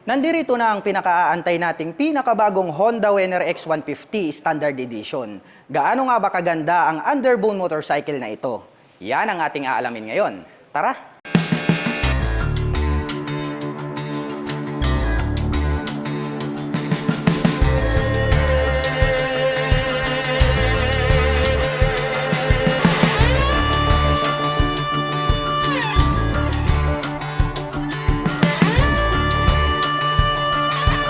Nandirito na ang pinakaaantay nating pinakabagong Honda Winner X150 Standard Edition. Gaano nga ba kaganda ang underbone motorcycle na ito? Yan ang ating aalamin ngayon. Tara!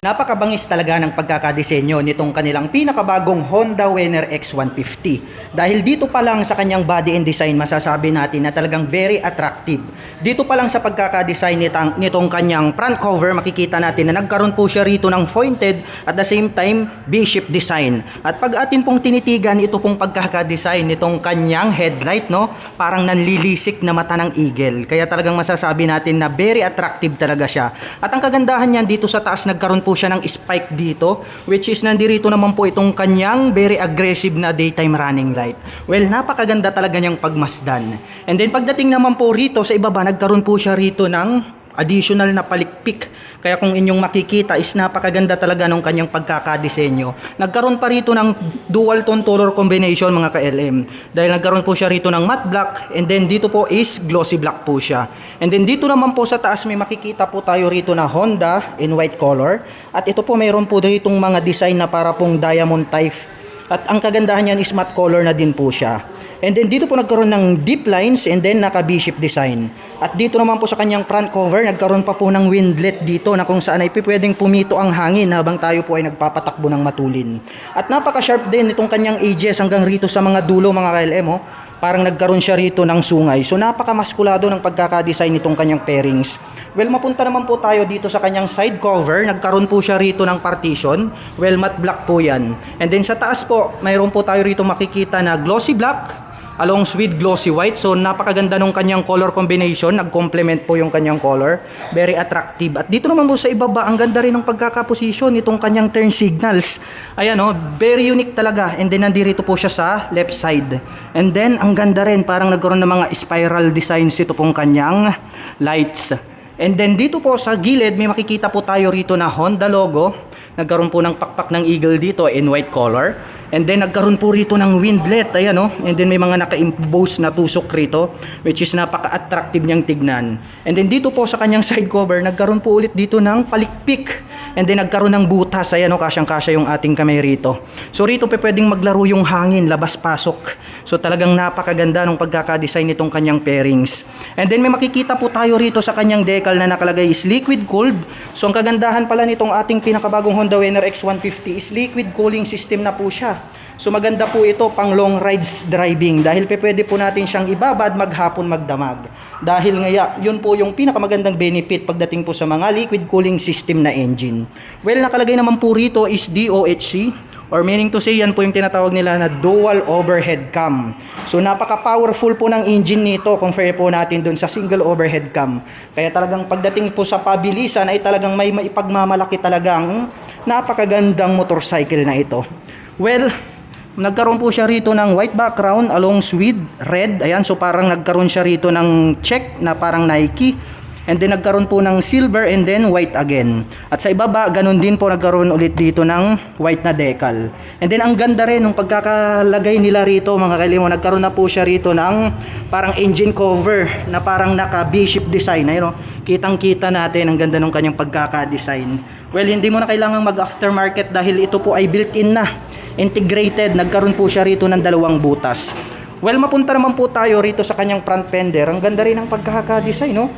Napakabangis talaga ng pagkakadisenyo nitong kanilang pinakabagong Honda Winner X150. Dahil dito pa lang sa kanyang body and design, masasabi natin na talagang very attractive. Dito pa lang sa pagkakadesign nitong kanyang front cover, makikita natin na nagkaroon po siya rito ng pointed at the same time V-shape design. At pag atin pong tinitigan ito pong pagkakadesign nitong kanyang headlight, no, parang nanlilisik na mata ng eagle. Kaya talagang masasabi natin na very attractive talaga siya. At ang kagandahan niyan dito sa taas, nagkaroon po siya ng spike dito, which is nandirito naman po itong kanyang very aggressive na daytime running light. Well, napakaganda talaga niyang pagmasdan. And then pagdating naman po rito sa ibaba, nagkaroon po siya rito ng additional na palikpik. Kaya kung inyong makikita is napakaganda talaga ng kanyang pagkakadesenyo. Nagkaroon pa rito ng dual tone color combination mga ka-LM. Dahil nagkaroon po siya rito ng matte black, and then dito po is glossy black po siya. And then dito naman po sa taas may makikita po tayo rito na Honda in white color. At ito po mayroon po dito mga design na para pong diamond type. At ang kagandahan niyan is matte color na din po siya. And then dito po nagkaroon ng deep lines and then naka V-shape design. At dito naman po sa kanyang front cover, nagkaroon pa po ng windlet dito na kung saan ay pwedeng pumito ang hangin habang tayo po ay nagpapatakbo ng matulin. At napaka-sharp din itong kanyang edges hanggang rito sa mga dulo mga KLM. Oh. Parang nagkaroon siya rito ng sungay. So napaka-maskulado ng pagkakadesign nitong kanyang pairings. Well, mapunta naman po tayo dito sa kanyang side cover. Nagkaroon po siya rito ng partition. Well, matte black po yan. And then sa taas po, mayroon po tayo rito makikita na glossy black along with glossy white. So napakaganda nung kanyang color combination. Nag-complement po yung kanyang color. Very attractive. At dito naman po sa ibaba, ang ganda rin ng pagkakaposisyon nitong kanyang turn signals. Ayan o, very unique talaga. And then nandito po siya sa left side. And then ang ganda rin, parang nagkaroon ng mga spiral designs ito pong kanyang lights. And then dito po sa gilid, may makikita po tayo rito na Honda logo. Nagkaroon po ng pakpak ng eagle dito in white color. And then nagkaroon po rito ng windlet, ayan o. And then may mga naka-impose na tusok rito, which is napaka-attractive niyang tignan. And then dito po sa kanyang side cover, nagkaroon po ulit dito ng palikpik. And then nagkaroon ng butas, ayan o, kasyang-kasya yung ating kamay rito. So rito pwedeng maglaro yung hangin, labas-pasok. So talagang napakaganda ng pagkakadesign nitong kanyang pairings. And then may makikita po tayo rito sa kanyang decal na nakalagay is liquid cooled. So ang kagandahan pala nitong ating pinakabagong Honda Winner X150 is liquid cooling system na po siya. So maganda po ito pang long rides driving dahil pwede po natin siyang ibabad maghapon magdamag. Dahil nga yun po yung pinakamagandang benefit pagdating po sa mga liquid cooling system na engine. Well, nakalagay naman po rito is DOHC, or meaning to say yan po yung tinatawag nila na dual overhead cam. So napaka-powerful po ng engine nito compare po natin dun sa single overhead cam. Kaya talagang pagdating po sa pabilisan ay talagang may maipagmamalaki talagang napakagandang motorcycle na ito. Well, nagkaroon po siya rito ng white background along with red. Ayan, so parang nagkaroon siya rito ng check na parang Nike. And then nagkaroon po ng silver and then white again. At sa ibaba, ganun din po nagkaroon ulit dito ng white na decal. And then ang ganda rin ng pagkakalagay nila rito mga kalimo. Nagkaroon na po siya rito ng parang engine cover na parang naka V-shape design. Ayun, no? Kitang-kita natin ang ganda ng kanyang pagkaka-design. Well, hindi mo na kailangang mag-aftermarket dahil ito po ay built-in na. Integrated, nagkaroon po siya rito ng dalawang butas. Well, mapunta naman po tayo rito sa kanyang front fender. Ang ganda rin ng pagkaka-design, no?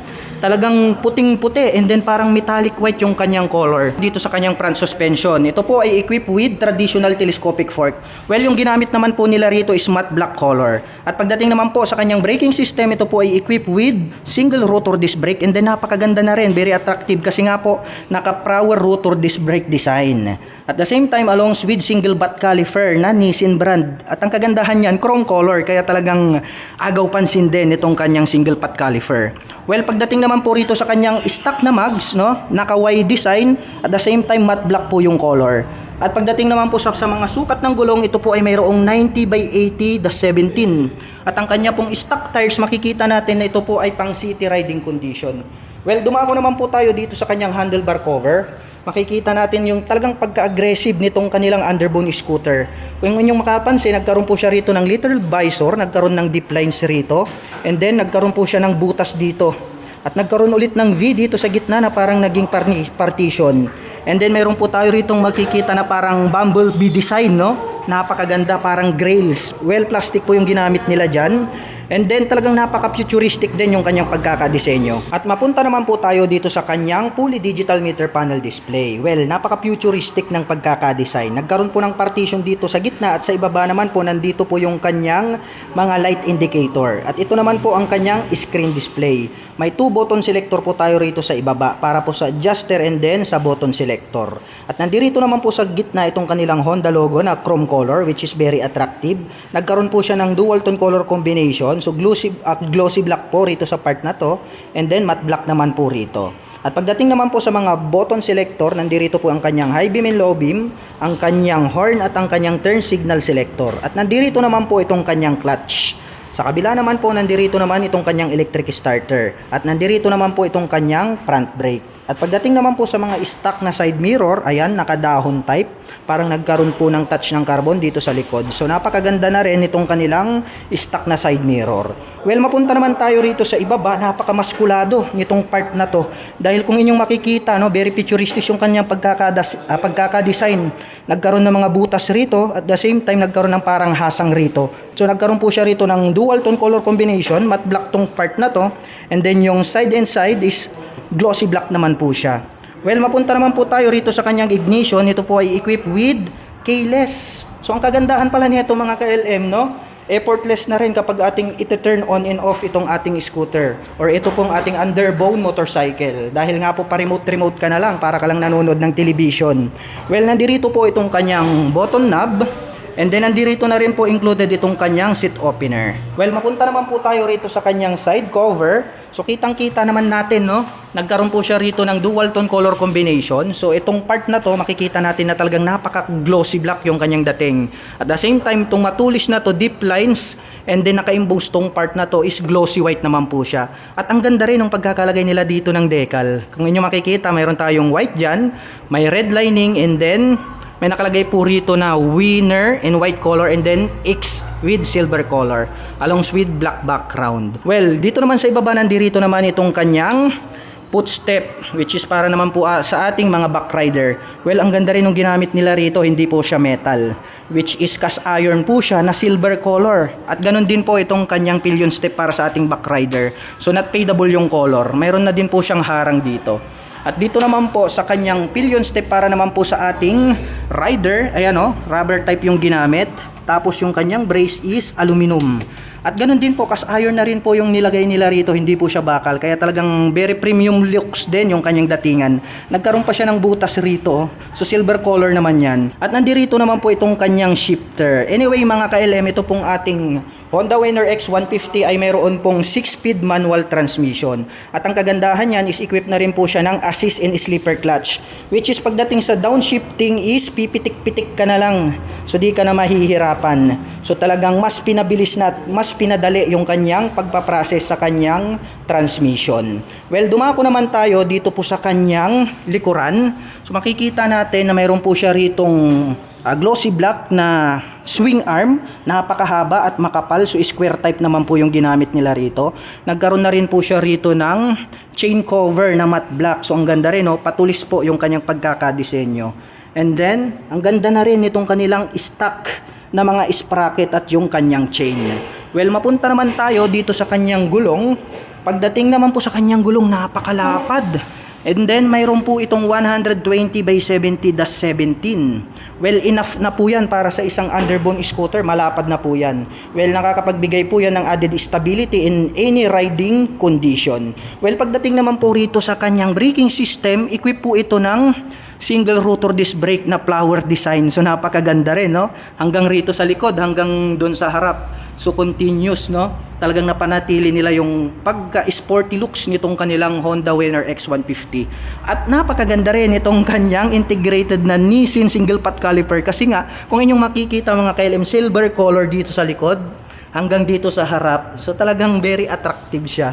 Talagang puting-puti and then parang metallic white yung kanyang color. Dito sa kanyang front suspension, ito po ay equipped with traditional telescopic fork. Well, yung ginamit naman po nila rito is matte black color. At pagdating naman po sa kanyang braking system, ito po ay equipped with single rotor disc brake, and then napakaganda na rin, very attractive kasi nga po naka-power rotor disc brake design. At the same time, along with single butt caliper na Nissin brand. At ang kagandahan niyan, chrome color, kaya talagang agaw pansin din itong kanyang single butt caliper. Well, pagdating naman po rito sa kanyang stock na mags, no, naka-Y design, at the same time matte black po yung color. At pagdating naman po sa mga sukat ng gulong, ito po ay mayroong 90/80/17. At ang kanya pong stock tires, makikita natin na ito po ay pang city riding condition. Well, dumako naman po tayo dito sa kanyang handlebar cover. Makikita natin yung talagang pagka-aggressive nitong kanilang underbone scooter. Kung inyong makapansin, nagkaroon po siya rito ng little visor, nagkaroon ng deep lines rito, and then nagkaroon po siya ng butas dito. At nagkaroon ulit ng V dito sa gitna na parang naging partition. And then meron po tayo ritong makikita na parang bumblebee design, no? Napakaganda, parang grails. Well, plastic po yung ginamit nila dyan. And then talagang napaka-futuristic din yung kanyang pagkakadisenyo. At mapunta naman po tayo dito sa kanyang fully digital meter panel display. Well, napaka-futuristic ng pagkakadesign. Nagkaroon po ng partition dito sa gitna at sa ibaba naman po nandito po yung kanyang mga light indicator. At ito naman po ang kanyang screen display. May 2 button selector po tayo rito sa ibaba para po sa adjuster and then sa button selector. At nandito naman po sa gitna itong kanilang Honda logo na chrome color which is very attractive. Nagkaroon po siya ng dual tone color combination. So glossy black po rito sa part na to and then matte black naman po rito. At pagdating naman po sa mga button selector, nandito po ang kanyang high beam and low beam, ang kanyang horn at ang kanyang turn signal selector. At nandito naman po itong kanyang clutch. Sa kabila naman po, nandito naman itong kanyang electric starter. At nandito naman po itong kanyang front brake. At pagdating naman po sa mga stock na side mirror, ayan, nakadahon type. Parang nagkaroon po ng touch ng carbon dito sa likod. So napakaganda na rin itong kanilang stock na side mirror. Well, mapunta naman tayo rito sa ibaba, napakamaskulado nitong part na to. Dahil kung inyong makikita, no, very futuristic yung kanyang pagkakadesign. Nagkaroon ng mga butas rito, at the same time nagkaroon ng parang hasang rito. So nagkaroon po siya rito ng dual tone color combination, matte black tong part na to. And then yung side and side is glossy black naman po siya. Well, mapunta naman po tayo rito sa kanyang ignition. Ito po ay equipped with keyless. So, ang kagandahan pala nito mga ka-LM, no? Effortless na rin kapag ating iti-turn on and off itong ating scooter. Or ito pong ating underbone motorcycle. Dahil nga po pa-remote ka na lang para ka lang nanonood ng television. Well, nandito po itong kanyang button knob. And then nandito na rin po included itong kanyang seat opener. Well, mapunta naman po tayo rito sa kanyang side cover. So kitang-kita naman natin, no? Nagkaroon po siya rito ng dual tone color combination. So itong part na to, makikita natin na talagang napaka-glossy black yung kanyang dating. At the same time, itong matulis na to, deep lines, and then naka-emboss tong part na to is glossy white naman po siya. At ang ganda rin ng pagkakalagay nila dito ng decal. Kung inyo makikita, mayroon tayong white dyan, may red lining, and then may nakalagay po rito na winner in white color and then X with silver color along with black background. Well, dito naman sa ibaba nandito naman itong kanyang footstep which is para naman po sa ating mga back rider. Well, ang ganda rin ng ginamit nila rito, hindi po siya metal which is cast iron po siya na silver color. At ganun din po itong kanyang pillion step para sa ating back rider. So not fadable yung color. Mayroon na din po siyang harang dito. At dito naman po sa kanyang pillion step para naman po sa ating rider, ayan o, rubber type yung ginamit. Tapos yung kanyang brace is aluminum. At ganun din po, cast iron na rin po yung nilagay nila rito, hindi po siya bakal. Kaya talagang very premium looks din yung kanyang datingan. Nagkaroon pa siya ng butas rito, so silver color naman yan. At nandito naman po itong kanyang shifter. Anyway mga ka-LM, ito pong ating Honda Winner X150 ay mayroon pong 6-speed manual transmission. At ang kagandahan niyan is equipped na rin po siya ng assist and sleeper clutch. Which is pagdating sa downshifting is pipitik-pitik ka na lang. So di ka na mahihirapan. So talagang mas pinabilis na at mas pinadali yung kanyang pagpaprocess sa kanyang transmission. Well, dumako naman tayo dito po sa kanyang likuran. So makikita natin na mayroon po siya ritong glossy black na swing arm, napakahaba at makapal, so square type naman po yung ginamit nila rito. Nagkaroon na rin po siya rito ng chain cover na matte black, so ang ganda rin, no? Patulis po yung kanyang pagkakadisenyo. And then ang ganda na rin itong kanilang stock na mga sprocket at yung kanyang chain. Well, mapunta naman tayo dito sa kanyang gulong. Pagdating naman po sa kanyang gulong, napakalapad. And then mayroon po itong 120/70-17. Well, enough na po yan para sa isang underbone scooter, malapad na po yan. Well, nakakapagbigay po yan ng added stability in any riding condition. Well, pagdating naman po rito sa kanyang braking system, equip po ito ng single rotor disc brake na flower design. So napakaganda rin, no? Hanggang rito sa likod, hanggang doon sa harap. So continuous, no? Talagang napanatili nila yung pagka-sporty looks nitong kanilang Honda Winner X150. At napakaganda rin itong kanyang integrated na Nissin single pot caliper. Kasi nga, kung inyong makikita mga KLM, silver color dito sa likod, hanggang dito sa harap. So talagang very attractive siya.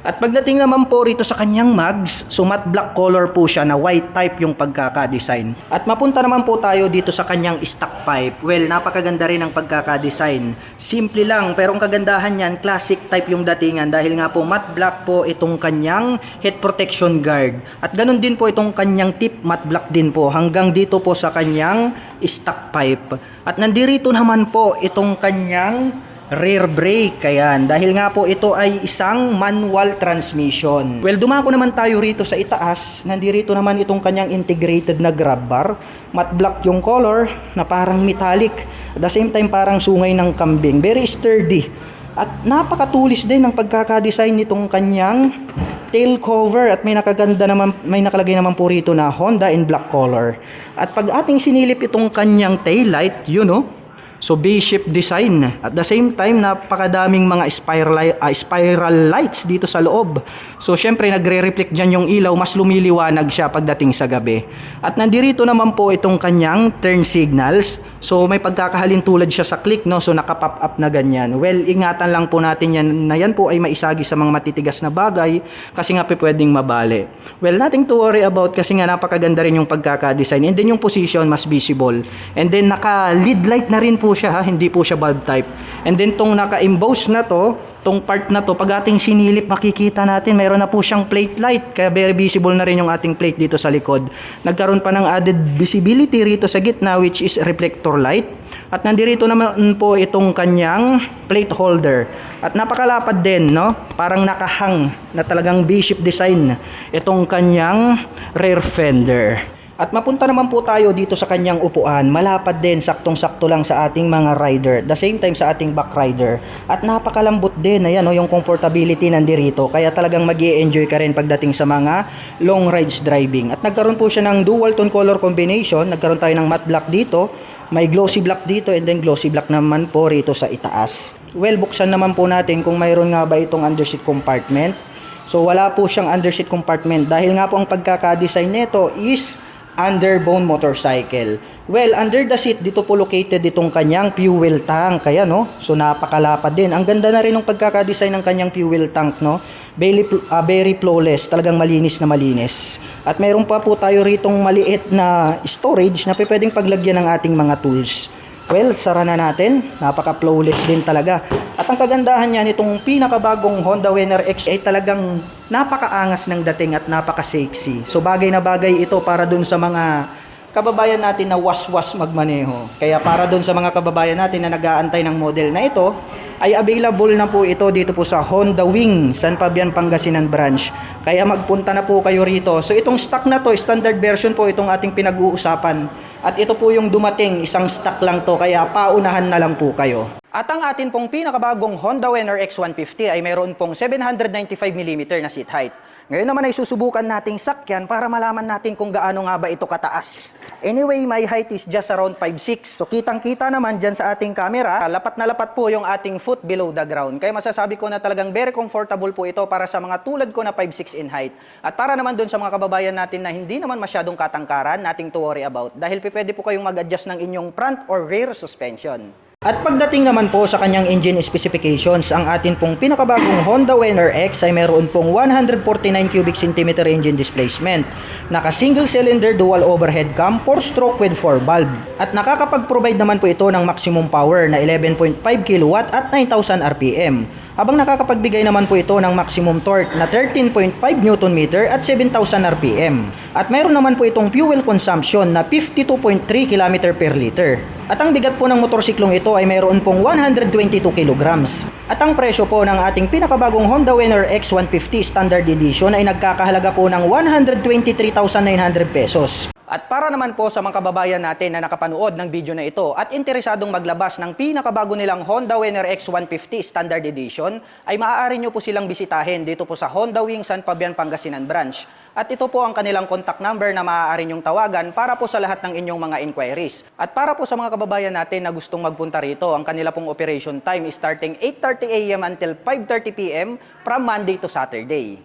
At pagdating naman po rito sa kanyang mags, so matte black color po siya na white type yung pagkaka-design. At mapunta naman po tayo dito sa kanyang stock pipe. Well, napakaganda rin ang pagkaka-design. Simple lang, pero ang kagandahan niyan, classic type yung datingan dahil nga po matte black po itong kanyang head protection guard. At ganun din po itong kanyang tip, matte black din po hanggang dito po sa kanyang stock pipe. At nandirito naman po itong kanyang rear brake, ayan, dahil nga po ito ay isang manual transmission. Well, dumako naman tayo rito sa itaas, nandirito naman itong kanyang integrated na grab bar, matte black yung color na parang metallic, at the same time parang sungay ng kambing, very sturdy. At napakatulis din ng pagkaka-design nitong kanyang tail cover at may nakalagay naman po rito na Honda in black color. At pag ating sinilip itong kanyang tail light, so B-shape design. At the same time, napakadaming mga spiral lights dito sa loob. So syempre nagre-reflect dyan yung ilaw, mas lumiliwanag siya pagdating sa gabi. At nandirito naman po itong kanyang turn signals. So may pagkakahalin tulad siya sa click, no? So naka-pop up na ganyan. Well, ingatan lang po natin yan na yan po ay maisagi sa mga matitigas na bagay kasi nga po pwedeng mabali. Well, nothing to worry about kasi nga napakaganda rin yung pagkaka-design. And then yung position mas visible. And then naka-lead light na rin po siya, ha? Hindi po siya bulb type. And then tong naka-emboss na to, tong part na to, pag ating sinilip makikita natin mayroon na po siyang plate light, kaya very visible na rin yung ating plate dito sa likod. Nagkaroon pa ng added visibility rito sa gitna which is reflector light. At nandirito naman po itong kanyang plate holder. At napakalapad din, no? Parang nakahang na talagang V-shape design itong kanyang rear fender. At mapunta naman po tayo dito sa kanyang upuan, malapad din, saktong-sakto lang sa ating mga rider, the same time sa ating back rider. At napakalambot din, ayan, yung comfortability nandirito, kaya talagang mag-i-enjoy ka rin pagdating sa mga long rides driving. At nagkaroon po siya ng dual tone color combination, nagkaroon tayo ng matte black dito, may glossy black dito, and then glossy black naman po rito sa itaas. Well, buksan naman po natin kung mayroon nga ba itong underseat compartment. So wala po siyang underseat compartment dahil nga po ang pagkaka-design nito is underbone motorcycle. Well, under the seat, dito po located itong kanyang fuel tank. Kaya, no? So, napakalapad din. Ang ganda na rin ng pagkakadesign ng kanyang fuel tank, no? Very flawless. Talagang malinis na malinis. At mayroon pa po tayo ritong maliit na storage na pwedeng paglagyan ng ating mga tools. Well, sara na natin. Napaka-flawless din talaga. At ang kagandahan niya nitong pinakabagong Honda Winner X ay talagang napakaangas ng dating at napaka-sexy. So bagay na bagay ito para dun sa mga kababayan natin na waswas magmaneho. Kaya para dun sa mga kababayan natin na nag-aantay ng model na ito, ay available na po ito dito po sa Honda Wing, San Fabian, Pangasinan branch. Kaya magpunta na po kayo rito. So itong stock na to, standard version po itong ating pinag-uusapan. At ito po yung dumating, isang stock lang to, kaya paunahan na lang po kayo. At ang atin pong pinakabagong Honda Winner X150 ay mayroon pong 795mm na seat height. Ngayon naman ay susubukan nating sakyan para malaman natin kung gaano nga ba ito kataas. Anyway, my height is just around 5'6". So kitang-kita naman dyan sa ating camera, lapat na lapat po yung ating foot below the ground. Kaya masasabi ko na talagang very comfortable po ito para sa mga tulad ko na 5'6" in height. At para naman dun sa mga kababayan natin na hindi naman masyadong katangkaran, nothing to worry about. Dahil pwede po kayong mag-adjust ng inyong front or rear suspension. At pagdating naman po sa kanyang engine specifications, ang atin pong pinakabagong Honda Winner X ay meron pong 149 cubic centimeter engine displacement. Naka single cylinder dual overhead cam 4-stroke with 4 valve. At nakakapag-provide naman po ito ng maximum power na 11.5 kW at 9,000 RPM. Habang nakakapagbigay naman po ito ng maximum torque na 13.5 Nm at 7,000 RPM. At mayroon naman po itong fuel consumption na 52.3 km per liter. At ang bigat po ng motorsiklong ito ay mayroon pong 122 kg. At ang presyo po ng ating pinakabagong Honda Winner X150 Standard Edition ay nagkakahalaga po ng 123,900 pesos. At para naman po sa mga kababayan natin na nakapanood ng video na ito at interesadong maglabas ng pinakabago nilang Honda Winner X150 Standard Edition, ay maaari nyo po silang bisitahin dito po sa Honda Wing San Fabian, Pangasinan branch. At ito po ang kanilang contact number na maaari nyong tawagan para po sa lahat ng inyong mga inquiries. At para po sa mga kababayan natin na gustong magpunta rito, ang kanila pong operation time is starting 8:30 AM until 5:30 PM from Monday to Saturday.